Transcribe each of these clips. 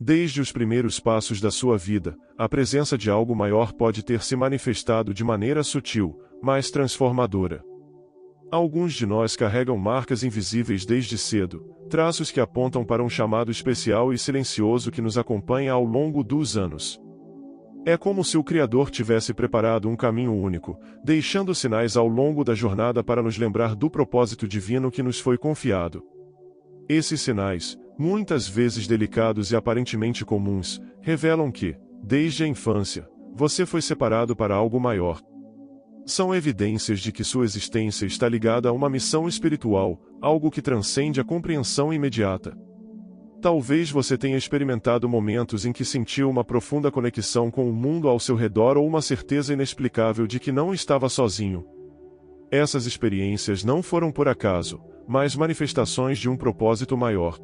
Desde os primeiros passos da sua vida, a presença de algo maior pode ter se manifestado de maneira sutil, mas transformadora. Alguns de nós carregam marcas invisíveis desde cedo, traços que apontam para um chamado especial e silencioso que nos acompanha ao longo dos anos. É como se o Criador tivesse preparado um caminho único, deixando sinais ao longo da jornada para nos lembrar do propósito divino que nos foi confiado. Esses sinais, muitas vezes delicados e aparentemente comuns, revelam que, desde a infância, você foi separado para algo maior. São evidências de que sua existência está ligada a uma missão espiritual, algo que transcende a compreensão imediata. Talvez você tenha experimentado momentos em que sentiu uma profunda conexão com o mundo ao seu redor ou uma certeza inexplicável de que não estava sozinho. Essas experiências não foram por acaso, mas manifestações de um propósito maior.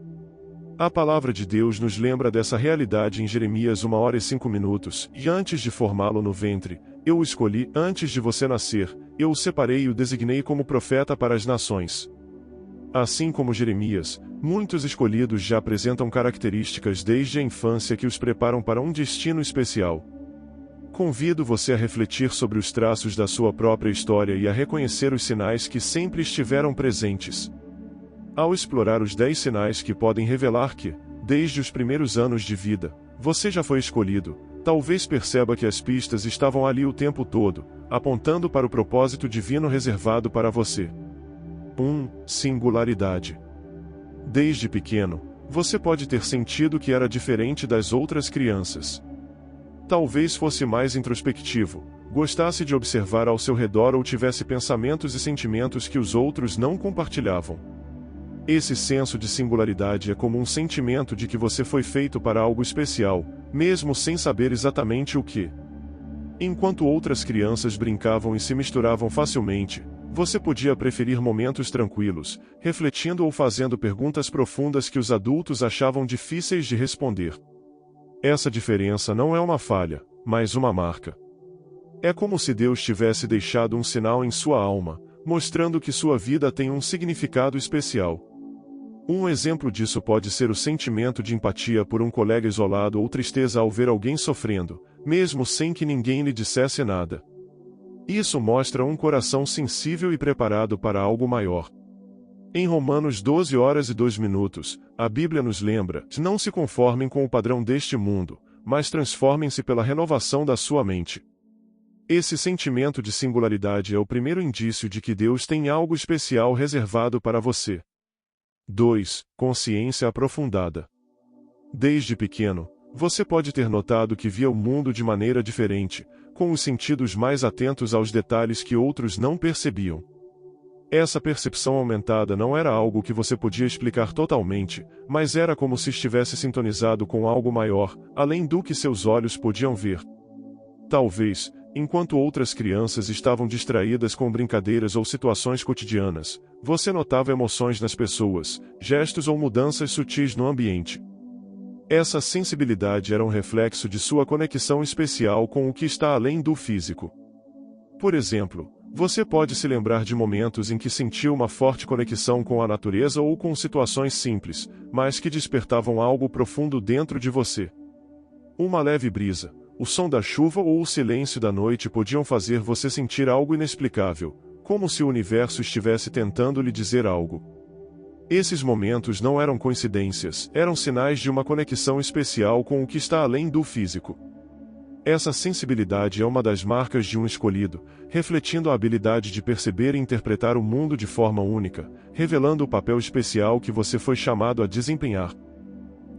A palavra de Deus nos lembra dessa realidade em Jeremias 1h05, e antes de formá-lo no ventre, eu o escolhi, antes de você nascer, eu o separei e o designei como profeta para as nações. Assim como Jeremias, muitos escolhidos já apresentam características desde a infância que os preparam para um destino especial. Convido você a refletir sobre os traços da sua própria história e a reconhecer os sinais que sempre estiveram presentes. Ao explorar os 10 sinais que podem revelar que, desde os primeiros anos de vida, você já foi escolhido, talvez perceba que as pistas estavam ali o tempo todo, apontando para o propósito divino reservado para você. 1. Singularidade. Desde pequeno, você pode ter sentido que era diferente das outras crianças. Talvez fosse mais introspectivo, gostasse de observar ao seu redor ou tivesse pensamentos e sentimentos que os outros não compartilhavam. Esse senso de singularidade é como um sentimento de que você foi feito para algo especial, mesmo sem saber exatamente o que. Enquanto outras crianças brincavam e se misturavam facilmente, você podia preferir momentos tranquilos, refletindo ou fazendo perguntas profundas que os adultos achavam difíceis de responder. Essa diferença não é uma falha, mas uma marca. É como se Deus tivesse deixado um sinal em sua alma, mostrando que sua vida tem um significado especial. Um exemplo disso pode ser o sentimento de empatia por um colega isolado ou tristeza ao ver alguém sofrendo, mesmo sem que ninguém lhe dissesse nada. Isso mostra um coração sensível e preparado para algo maior. Em Romanos 12h02, a Bíblia nos lembra: não se conformem com o padrão deste mundo, mas transformem-se pela renovação da sua mente. Esse sentimento de singularidade é o primeiro indício de que Deus tem algo especial reservado para você. 2. Consciência aprofundada. Desde pequeno, você pode ter notado que via o mundo de maneira diferente, com os sentidos mais atentos aos detalhes que outros não percebiam. Essa percepção aumentada não era algo que você podia explicar totalmente, mas era como se estivesse sintonizado com algo maior, além do que seus olhos podiam ver. Talvez, enquanto outras crianças estavam distraídas com brincadeiras ou situações cotidianas, você notava emoções nas pessoas, gestos ou mudanças sutis no ambiente. Essa sensibilidade era um reflexo de sua conexão especial com o que está além do físico. Por exemplo, você pode se lembrar de momentos em que sentiu uma forte conexão com a natureza ou com situações simples, mas que despertavam algo profundo dentro de você. Uma leve brisa, o som da chuva ou o silêncio da noite podiam fazer você sentir algo inexplicável, como se o universo estivesse tentando lhe dizer algo. Esses momentos não eram coincidências, eram sinais de uma conexão especial com o que está além do físico. Essa sensibilidade é uma das marcas de um escolhido, refletindo a habilidade de perceber e interpretar o mundo de forma única, revelando o papel especial que você foi chamado a desempenhar.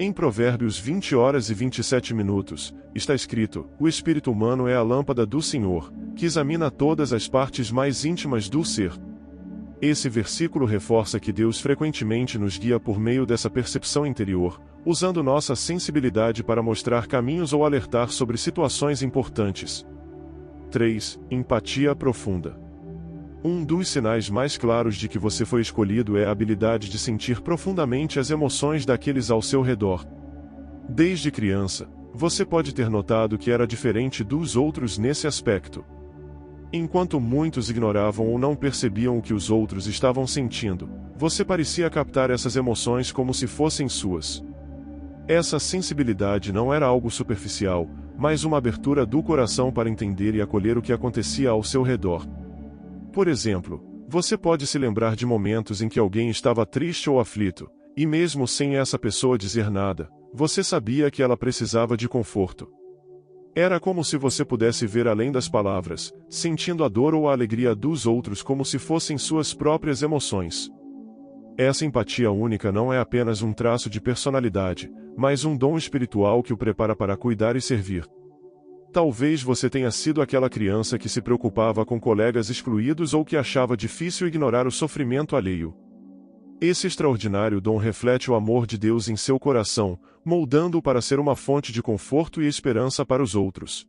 Em Provérbios 20h27, está escrito: o espírito humano é a lâmpada do Senhor, que examina todas as partes mais íntimas do ser. Esse versículo reforça que Deus frequentemente nos guia por meio dessa percepção interior, usando nossa sensibilidade para mostrar caminhos ou alertar sobre situações importantes. 3. Empatia profunda. Um dos sinais mais claros de que você foi escolhido é a habilidade de sentir profundamente as emoções daqueles ao seu redor. Desde criança, você pode ter notado que era diferente dos outros nesse aspecto. Enquanto muitos ignoravam ou não percebiam o que os outros estavam sentindo, você parecia captar essas emoções como se fossem suas. Essa sensibilidade não era algo superficial, mas uma abertura do coração para entender e acolher o que acontecia ao seu redor. Por exemplo, você pode se lembrar de momentos em que alguém estava triste ou aflito, e mesmo sem essa pessoa dizer nada, você sabia que ela precisava de conforto. Era como se você pudesse ver além das palavras, sentindo a dor ou a alegria dos outros como se fossem suas próprias emoções. Essa empatia única não é apenas um traço de personalidade, mas um dom espiritual que o prepara para cuidar e servir. Talvez você tenha sido aquela criança que se preocupava com colegas excluídos ou que achava difícil ignorar o sofrimento alheio. Esse extraordinário dom reflete o amor de Deus em seu coração, moldando-o para ser uma fonte de conforto e esperança para os outros.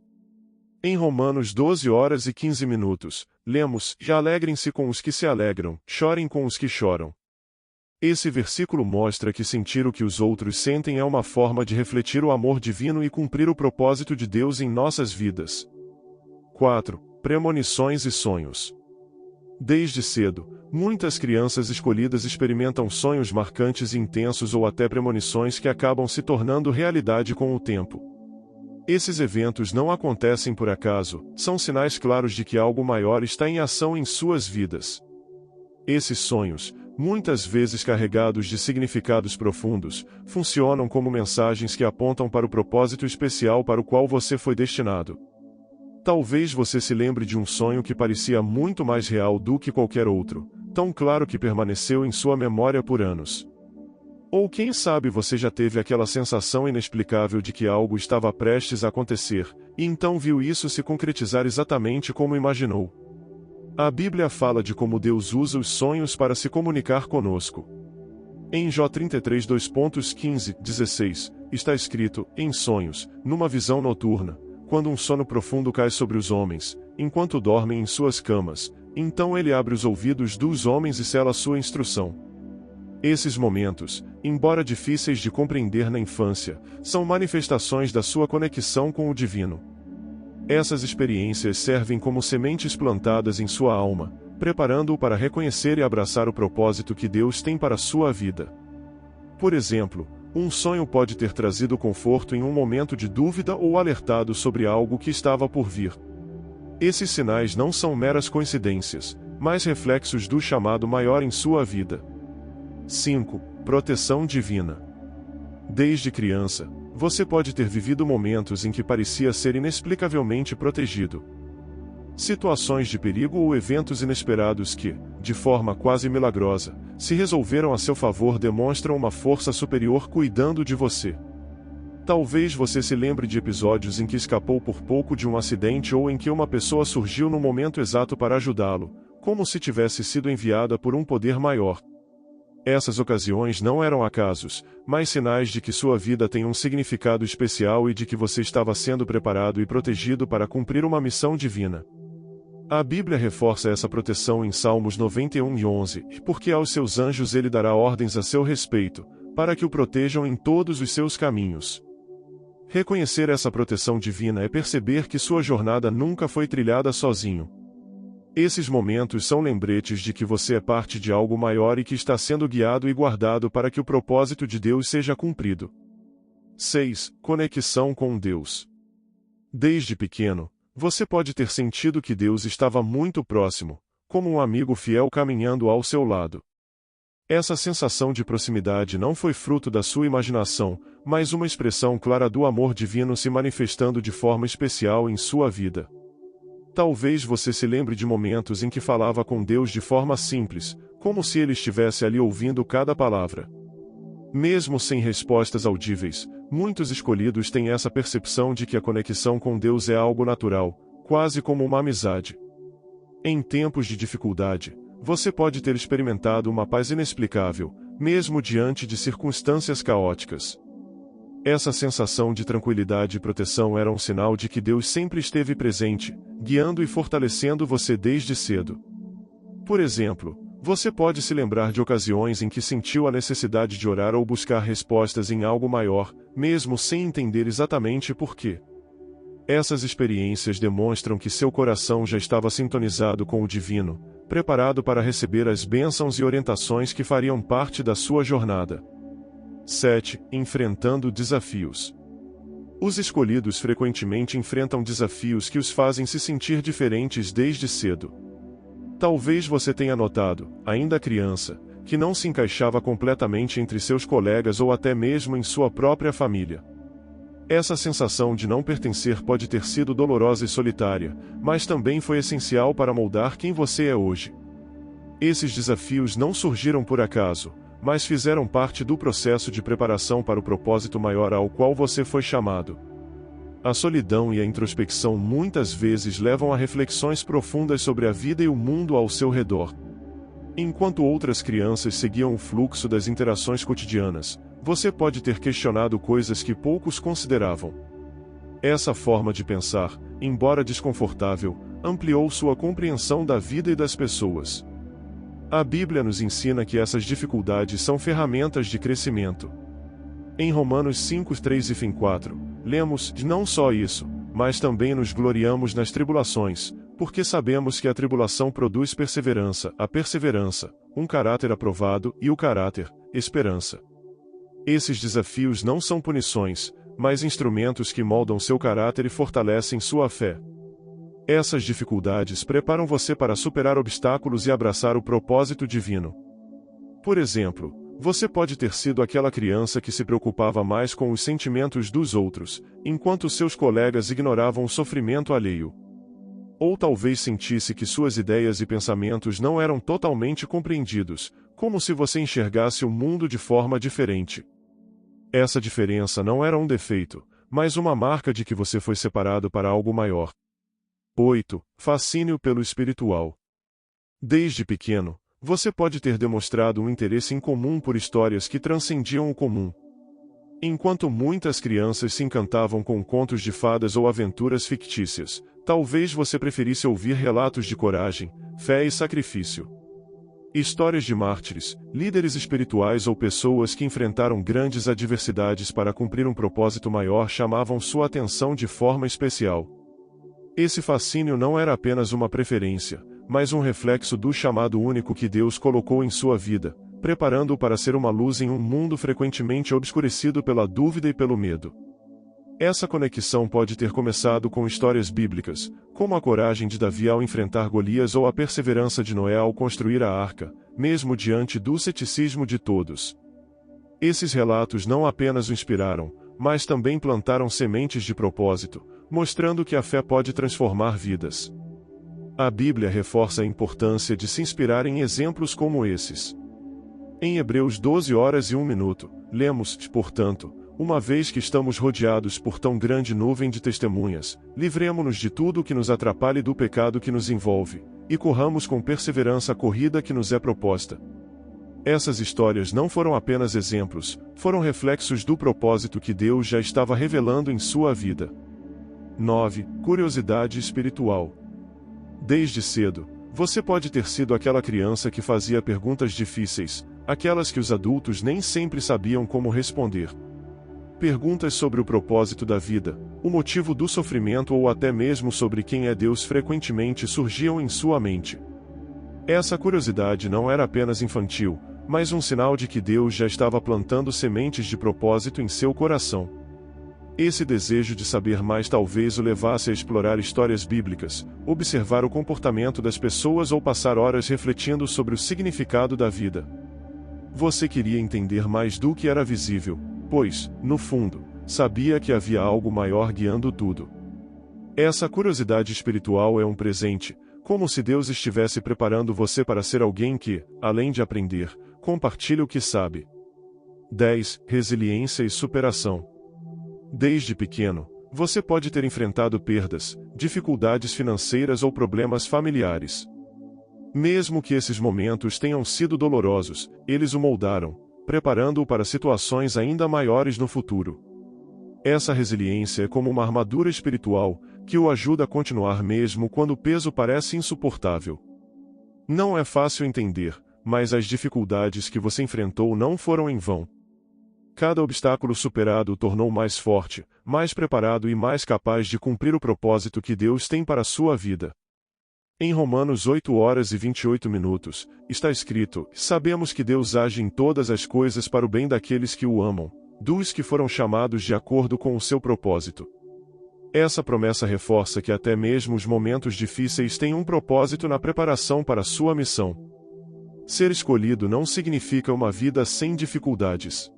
Em Romanos 12h15, lemos: "E alegrem-se com os que se alegram, chorem com os que choram." Esse versículo mostra que sentir o que os outros sentem é uma forma de refletir o amor divino e cumprir o propósito de Deus em nossas vidas. 4. Premonições e sonhos. Desde cedo, muitas crianças escolhidas experimentam sonhos marcantes e intensos ou até premonições que acabam se tornando realidade com o tempo. Esses eventos não acontecem por acaso, são sinais claros de que algo maior está em ação em suas vidas. Esses sonhos, muitas vezes carregados de significados profundos, funcionam como mensagens que apontam para o propósito especial para o qual você foi destinado. Talvez você se lembre de um sonho que parecia muito mais real do que qualquer outro, tão claro que permaneceu em sua memória por anos. Ou quem sabe você já teve aquela sensação inexplicável de que algo estava prestes a acontecer, e então viu isso se concretizar exatamente como imaginou. A Bíblia fala de como Deus usa os sonhos para se comunicar conosco. Em Jó 33:15-16, está escrito: "Em sonhos, numa visão noturna, quando um sono profundo cai sobre os homens, enquanto dormem em suas camas, então ele abre os ouvidos dos homens e sela sua instrução." Esses momentos, embora difíceis de compreender na infância, são manifestações da sua conexão com o divino. Essas experiências servem como sementes plantadas em sua alma, preparando-o para reconhecer e abraçar o propósito que Deus tem para a sua vida. Por exemplo, um sonho pode ter trazido conforto em um momento de dúvida ou alertado sobre algo que estava por vir. Esses sinais não são meras coincidências, mas reflexos do chamado maior em sua vida. 5. Proteção divina. Desde criança, você pode ter vivido momentos em que parecia ser inexplicavelmente protegido. Situações de perigo ou eventos inesperados que, de forma quase milagrosa, se resolveram a seu favor demonstram uma força superior cuidando de você. Talvez você se lembre de episódios em que escapou por pouco de um acidente ou em que uma pessoa surgiu no momento exato para ajudá-lo, como se tivesse sido enviada por um poder maior. Essas ocasiões não eram acasos, mas sinais de que sua vida tem um significado especial e de que você estava sendo preparado e protegido para cumprir uma missão divina. A Bíblia reforça essa proteção em Salmos 91:11, porque aos seus anjos ele dará ordens a seu respeito, para que o protejam em todos os seus caminhos. Reconhecer essa proteção divina é perceber que sua jornada nunca foi trilhada sozinho. Esses momentos são lembretes de que você é parte de algo maior e que está sendo guiado e guardado para que o propósito de Deus seja cumprido. 6. Conexão com Deus. Desde pequeno, você pode ter sentido que Deus estava muito próximo, como um amigo fiel caminhando ao seu lado. Essa sensação de proximidade não foi fruto da sua imaginação, mas uma expressão clara do amor divino se manifestando de forma especial em sua vida. Talvez você se lembre de momentos em que falava com Deus de forma simples, como se ele estivesse ali ouvindo cada palavra. Mesmo sem respostas audíveis, muitos escolhidos têm essa percepção de que a conexão com Deus é algo natural, quase como uma amizade. Em tempos de dificuldade, você pode ter experimentado uma paz inexplicável, mesmo diante de circunstâncias caóticas. Essa sensação de tranquilidade e proteção era um sinal de que Deus sempre esteve presente, guiando e fortalecendo você desde cedo. Por exemplo, você pode se lembrar de ocasiões em que sentiu a necessidade de orar ou buscar respostas em algo maior, mesmo sem entender exatamente por quê. Essas experiências demonstram que seu coração já estava sintonizado com o divino, preparado para receber as bênçãos e orientações que fariam parte da sua jornada. 7. Enfrentando desafios. Os escolhidos frequentemente enfrentam desafios que os fazem se sentir diferentes desde cedo. Talvez você tenha notado, ainda criança, que não se encaixava completamente entre seus colegas ou até mesmo em sua própria família. Essa sensação de não pertencer pode ter sido dolorosa e solitária, mas também foi essencial para moldar quem você é hoje. Esses desafios não surgiram por acaso, mas fizeram parte do processo de preparação para o propósito maior ao qual você foi chamado. A solidão e a introspecção muitas vezes levam a reflexões profundas sobre a vida e o mundo ao seu redor. Enquanto outras crianças seguiam o fluxo das interações cotidianas, você pode ter questionado coisas que poucos consideravam. Essa forma de pensar, embora desconfortável, ampliou sua compreensão da vida e das pessoas. A Bíblia nos ensina que essas dificuldades são ferramentas de crescimento. Em Romanos 5, 3 e 4, lemos: não só isso, mas também nos gloriamos nas tribulações, porque sabemos que a tribulação produz perseverança, a perseverança, um caráter aprovado, e o caráter, esperança. Esses desafios não são punições, mas instrumentos que moldam seu caráter e fortalecem sua fé. Essas dificuldades preparam você para superar obstáculos e abraçar o propósito divino. Por exemplo, você pode ter sido aquela criança que se preocupava mais com os sentimentos dos outros, enquanto seus colegas ignoravam o sofrimento alheio. Ou talvez sentisse que suas ideias e pensamentos não eram totalmente compreendidos, como se você enxergasse o mundo de forma diferente. Essa diferença não era um defeito, mas uma marca de que você foi separado para algo maior. 8. Fascínio pelo espiritual. Desde pequeno, você pode ter demonstrado um interesse incomum por histórias que transcendiam o comum. Enquanto muitas crianças se encantavam com contos de fadas ou aventuras fictícias, talvez você preferisse ouvir relatos de coragem, fé e sacrifício. Histórias de mártires, líderes espirituais ou pessoas que enfrentaram grandes adversidades para cumprir um propósito maior chamavam sua atenção de forma especial. Esse fascínio não era apenas uma preferência, mas um reflexo do chamado único que Deus colocou em sua vida, preparando-o para ser uma luz em um mundo frequentemente obscurecido pela dúvida e pelo medo. Essa conexão pode ter começado com histórias bíblicas, como a coragem de Davi ao enfrentar Golias ou a perseverança de Noé ao construir a arca, mesmo diante do ceticismo de todos. Esses relatos não apenas o inspiraram, mas também plantaram sementes de propósito, mostrando que a fé pode transformar vidas. A Bíblia reforça a importância de se inspirar em exemplos como esses. Em Hebreus 12h01, lemos: portanto, uma vez que estamos rodeados por tão grande nuvem de testemunhas, livremo-nos de tudo que nos atrapalhe e do pecado que nos envolve, e corramos com perseverança a corrida que nos é proposta. Essas histórias não foram apenas exemplos, foram reflexos do propósito que Deus já estava revelando em sua vida. 9. Curiosidade espiritual. Desde cedo, você pode ter sido aquela criança que fazia perguntas difíceis, aquelas que os adultos nem sempre sabiam como responder. Perguntas sobre o propósito da vida, o motivo do sofrimento ou até mesmo sobre quem é Deus frequentemente surgiam em sua mente. Essa curiosidade não era apenas infantil, mas um sinal de que Deus já estava plantando sementes de propósito em seu coração. Esse desejo de saber mais talvez o levasse a explorar histórias bíblicas, observar o comportamento das pessoas ou passar horas refletindo sobre o significado da vida. Você queria entender mais do que era visível, pois, no fundo, sabia que havia algo maior guiando tudo. Essa curiosidade espiritual é um presente, como se Deus estivesse preparando você para ser alguém que, além de aprender, compartilha o que sabe. 10. Resiliência e superação. Desde pequeno, você pode ter enfrentado perdas, dificuldades financeiras ou problemas familiares. Mesmo que esses momentos tenham sido dolorosos, eles o moldaram, preparando-o para situações ainda maiores no futuro. Essa resiliência é como uma armadura espiritual, que o ajuda a continuar mesmo quando o peso parece insuportável. Não é fácil entender, mas as dificuldades que você enfrentou não foram em vão. Cada obstáculo superado o tornou mais forte, mais preparado e mais capaz de cumprir o propósito que Deus tem para a sua vida. Em Romanos 8h28, está escrito: sabemos que Deus age em todas as coisas para o bem daqueles que o amam, dos que foram chamados de acordo com o seu propósito. Essa promessa reforça que até mesmo os momentos difíceis têm um propósito na preparação para sua missão. Ser escolhido não significa uma vida sem dificuldades.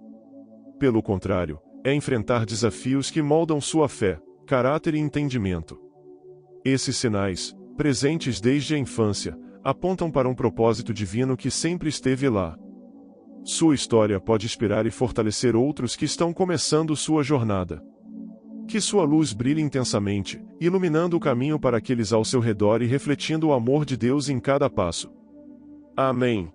Pelo contrário, é enfrentar desafios que moldam sua fé, caráter e entendimento. Esses sinais, presentes desde a infância, apontam para um propósito divino que sempre esteve lá. Sua história pode inspirar e fortalecer outros que estão começando sua jornada. Que sua luz brilhe intensamente, iluminando o caminho para aqueles ao seu redor e refletindo o amor de Deus em cada passo. Amém.